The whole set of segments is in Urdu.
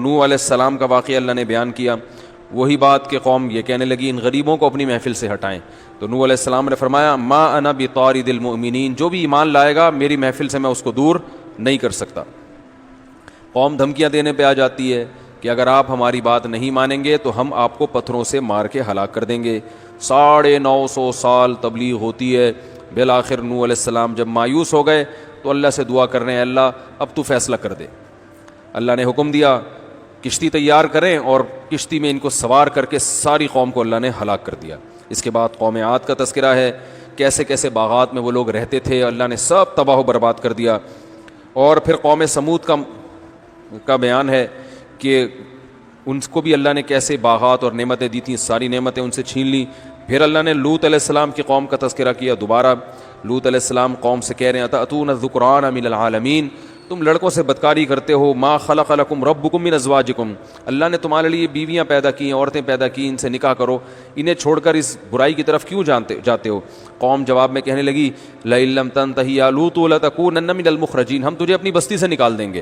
نوح علیہ السلام کا واقعہ اللہ نے بیان کیا. وہی بات کہ قوم یہ کہنے لگی ان غریبوں کو اپنی محفل سے ہٹائیں. تو نوح علیہ السلام نے فرمایا ما انا بطارد المؤمنین, جو بھی ایمان لائے گا میری محفل سے میں اس کو دور نہیں کر سکتا. قوم دھمکیاں دینے پہ آ جاتی ہے کہ اگر آپ ہماری بات نہیں مانیں گے تو ہم آپ کو پتھروں سے مار کے ہلاک کر دیں گے. 950 سال تبلیغ ہوتی ہے. بالآخر نوح علیہ السلام جب مایوس ہو گئے تو اللہ سے دعا کر رہے ہیں اللہ اب تو فیصلہ کر دے. اللہ نے حکم دیا کشتی تیار کریں اور کشتی میں ان کو سوار کر کے ساری قوم کو اللہ نے ہلاک کر دیا. اس کے بعد قوم عاد کا تذکرہ ہے, کیسے کیسے باغات میں وہ لوگ رہتے تھے, اللہ نے سب تباہ و برباد کر دیا. اور پھر قوم سمود کا بیان ہے کہ ان کو بھی اللہ نے کیسے باغات اور نعمتیں دی تھیں, ساری نعمتیں ان سے چھین لیں. پھر اللہ نے لوط علیہ السلام کی قوم کا تذکرہ کیا دوبارہ. لوط علیہ السلام قوم سے کہہ رہے ہیں اتأتون الذکران من العالمین, تم لڑکوں سے بدکاری کرتے ہو. ما خلق لکم ربکم من ازواجکم, اللہ نے تمہارے لیے بیویاں پیدا کی ہیں, عورتیں پیدا کی, ان سے نکاح کرو, انہیں چھوڑ کر اس برائی کی طرف کیوں جاتے ہو. قوم جواب میں کہنے لگی لئن لم تنتہی یا لوط لتکونن من المخرجین, ہم تجھے اپنی بستی سے نکال دیں گے.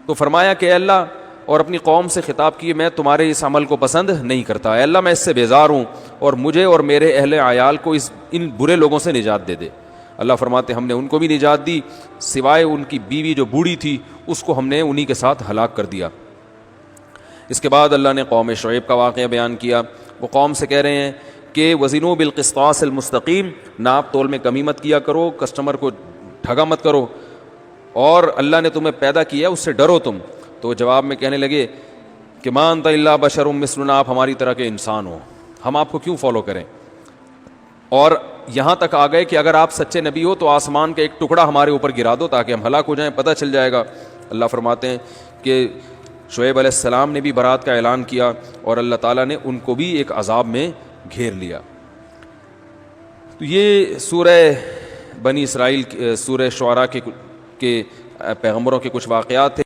تو فرمایا کہ اے اللہ, اور اپنی قوم سے خطاب کیے میں تمہارے اس عمل کو پسند نہیں کرتا, اے اللہ میں اس سے بیزار ہوں اور مجھے اور میرے اہل عیال کو ان برے لوگوں سے نجات دے دے. اللہ فرماتے ہم نے ان کو بھی نجات دی, سوائے ان کی بیوی جو بوڑھی تھی اس کو ہم نے انہی کے ساتھ ہلاک کر دیا. اس کے بعد اللہ نے قوم شعیب کا واقعہ بیان کیا. وہ قوم سے کہہ رہے ہیں کہ وزنوا بالقسطاس المستقیم, ناپ تول میں کمی مت کیا کرو, کسٹمر کو ٹھگا مت کرو, اور اللہ نے تمہیں پیدا کیا اس سے ڈرو تم. تو جواب میں کہنے لگے کہ ما انت الا بشر مثلنا, آپ ہماری طرح کے انسان ہو, ہم آپ کو کیوں فالو کریں. اور یہاں تک آ گئے کہ اگر آپ سچے نبی ہو تو آسمان کا ایک ٹکڑا ہمارے اوپر گرا دو تاکہ ہم ہلاک ہو جائیں, پتہ چل جائے گا. اللہ فرماتے ہیں کہ شعیب علیہ السلام نے بھی برات کا اعلان کیا اور اللہ تعالیٰ نے ان کو بھی ایک عذاب میں گھیر لیا. تو یہ سورہ بنی اسرائیل, سورہ شعراء کے پیغمبروں کے کچھ واقعات تھے.